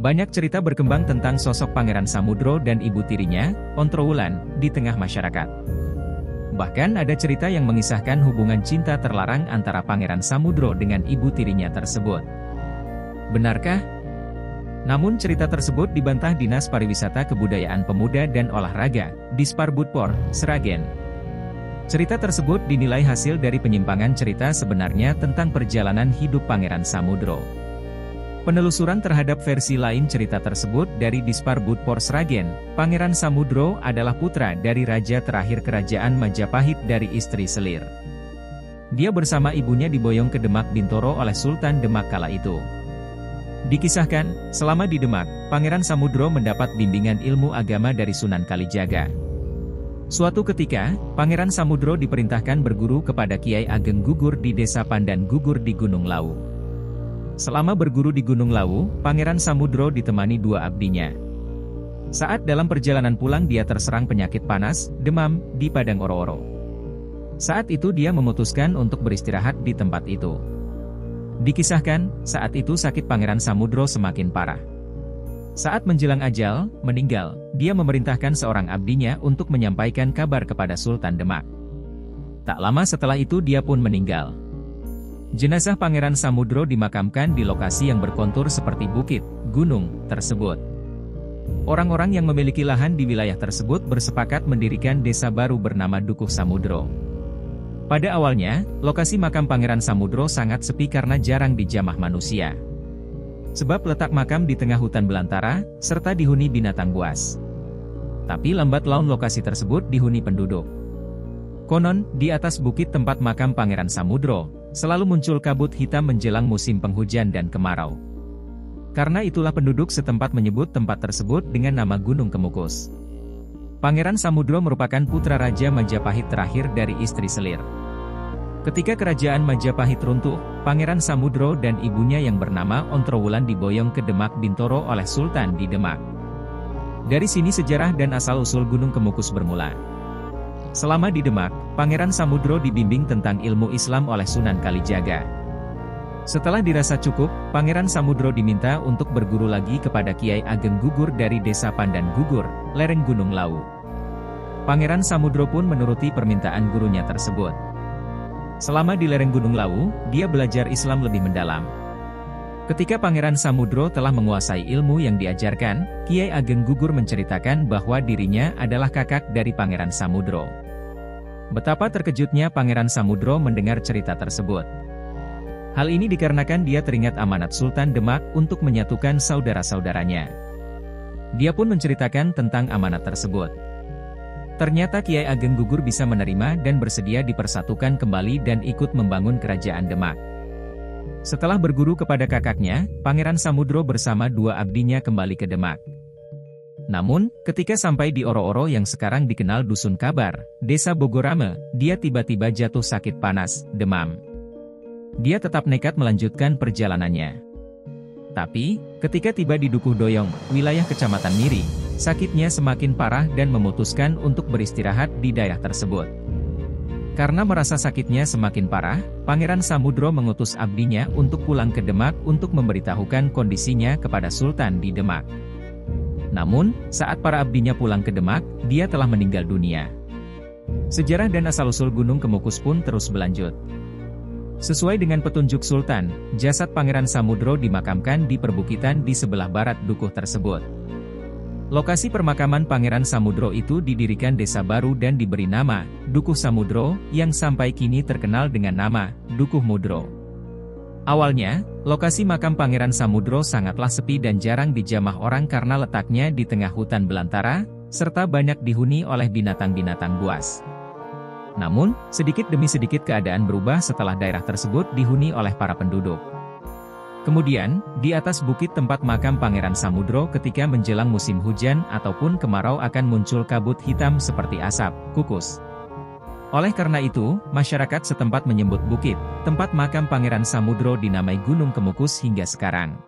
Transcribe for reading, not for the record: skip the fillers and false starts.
Banyak cerita berkembang tentang sosok Pangeran Samudro dan ibu tirinya, Ontrowulan, di tengah masyarakat. Bahkan ada cerita yang mengisahkan hubungan cinta terlarang antara Pangeran Samudro dengan ibu tirinya tersebut. Benarkah? Namun cerita tersebut dibantah Dinas Pariwisata Kebudayaan Pemuda dan Olahraga, Disparbudpor, Sragen. Cerita tersebut dinilai hasil dari penyimpangan cerita sebenarnya tentang perjalanan hidup Pangeran Samudro. Penelusuran terhadap versi lain cerita tersebut dari Disparbudpor Sragen, Pangeran Samudro adalah putra dari raja terakhir kerajaan Majapahit dari istri Selir. Dia bersama ibunya diboyong ke Demak Bintoro oleh Sultan Demak kala itu. Dikisahkan, selama di Demak, Pangeran Samudro mendapat bimbingan ilmu agama dari Sunan Kalijaga. Suatu ketika, Pangeran Samudro diperintahkan berguru kepada Kiai Ageng Gugur di Desa Pandan Gugur di Gunung Lawu. Selama berguru di Gunung Lawu, Pangeran Samudro ditemani dua abdinya. Saat dalam perjalanan pulang dia terserang penyakit panas, demam, di Padang Oro-Oro. Saat itu dia memutuskan untuk beristirahat di tempat itu. Dikisahkan, saat itu sakit Pangeran Samudro semakin parah. Saat menjelang ajal, meninggal, dia memerintahkan seorang abdinya untuk menyampaikan kabar kepada Sultan Demak. Tak lama setelah itu dia pun meninggal. Jenazah Pangeran Samudro dimakamkan di lokasi yang berkontur seperti bukit, gunung, tersebut. Orang-orang yang memiliki lahan di wilayah tersebut bersepakat mendirikan desa baru bernama Dukuh Samudro. Pada awalnya, lokasi makam Pangeran Samudro sangat sepi karena jarang dijamah manusia. Sebab letak makam di tengah hutan belantara, serta dihuni binatang buas. Tapi lambat laun lokasi tersebut dihuni penduduk. Konon, di atas bukit tempat makam Pangeran Samudro, selalu muncul kabut hitam menjelang musim penghujan dan kemarau. Karena itulah penduduk setempat menyebut tempat tersebut dengan nama Gunung Kemukus. Pangeran Samudro merupakan putra Raja Majapahit terakhir dari istri Selir. Ketika kerajaan Majapahit runtuh, Pangeran Samudro dan ibunya yang bernama Ontrowulan diboyong ke Demak Bintoro oleh Sultan di Demak. Dari sini sejarah dan asal-usul Gunung Kemukus bermula. Selama di Demak, Pangeran Samudro dibimbing tentang ilmu Islam oleh Sunan Kalijaga. Setelah dirasa cukup, Pangeran Samudro diminta untuk berguru lagi kepada Kiai Ageng Gugur dari Desa Pandan Gugur, lereng Gunung Lawu. Pangeran Samudro pun menuruti permintaan gurunya tersebut. Selama di lereng Gunung Lawu, dia belajar Islam lebih mendalam. Ketika Pangeran Samudro telah menguasai ilmu yang diajarkan, Kiai Ageng Gugur menceritakan bahwa dirinya adalah kakak dari Pangeran Samudro. Betapa terkejutnya Pangeran Samudro mendengar cerita tersebut. Hal ini dikarenakan dia teringat amanat Sultan Demak untuk menyatukan saudara-saudaranya. Dia pun menceritakan tentang amanat tersebut. Ternyata Kiai Ageng Gugur bisa menerima dan bersedia dipersatukan kembali dan ikut membangun kerajaan Demak. Setelah berguru kepada kakaknya, Pangeran Samudro bersama dua abdinya kembali ke Demak. Namun, ketika sampai di Oro-Oro yang sekarang dikenal Dusun Kabar, Desa Bogorame, dia tiba-tiba jatuh sakit panas, demam. Dia tetap nekat melanjutkan perjalanannya. Tapi, ketika tiba di Dukuh Doyong, wilayah Kecamatan Miri, sakitnya semakin parah dan memutuskan untuk beristirahat di daerah tersebut. Karena merasa sakitnya semakin parah, Pangeran Samudro mengutus abdinya untuk pulang ke Demak untuk memberitahukan kondisinya kepada Sultan di Demak. Namun, saat para abdinya pulang ke Demak, dia telah meninggal dunia. Sejarah dan asal-usul Gunung Kemukus pun terus berlanjut. Sesuai dengan petunjuk Sultan, jasad Pangeran Samudro dimakamkan di perbukitan di sebelah barat dukuh tersebut. Lokasi permakaman Pangeran Samudro itu didirikan desa baru dan diberi nama Dukuh Samudro, yang sampai kini terkenal dengan nama Dukuh Mudro. Awalnya, lokasi makam Pangeran Samudro sangatlah sepi dan jarang dijamah orang karena letaknya di tengah hutan belantara, serta banyak dihuni oleh binatang-binatang buas. Namun, sedikit demi sedikit keadaan berubah setelah daerah tersebut dihuni oleh para penduduk. Kemudian, di atas bukit tempat makam Pangeran Samudro ketika menjelang musim hujan ataupun kemarau akan muncul kabut hitam seperti asap, kukus. Oleh karena itu, masyarakat setempat menyebut bukit tempat makam Pangeran Samudro dinamai Gunung Kemukus hingga sekarang.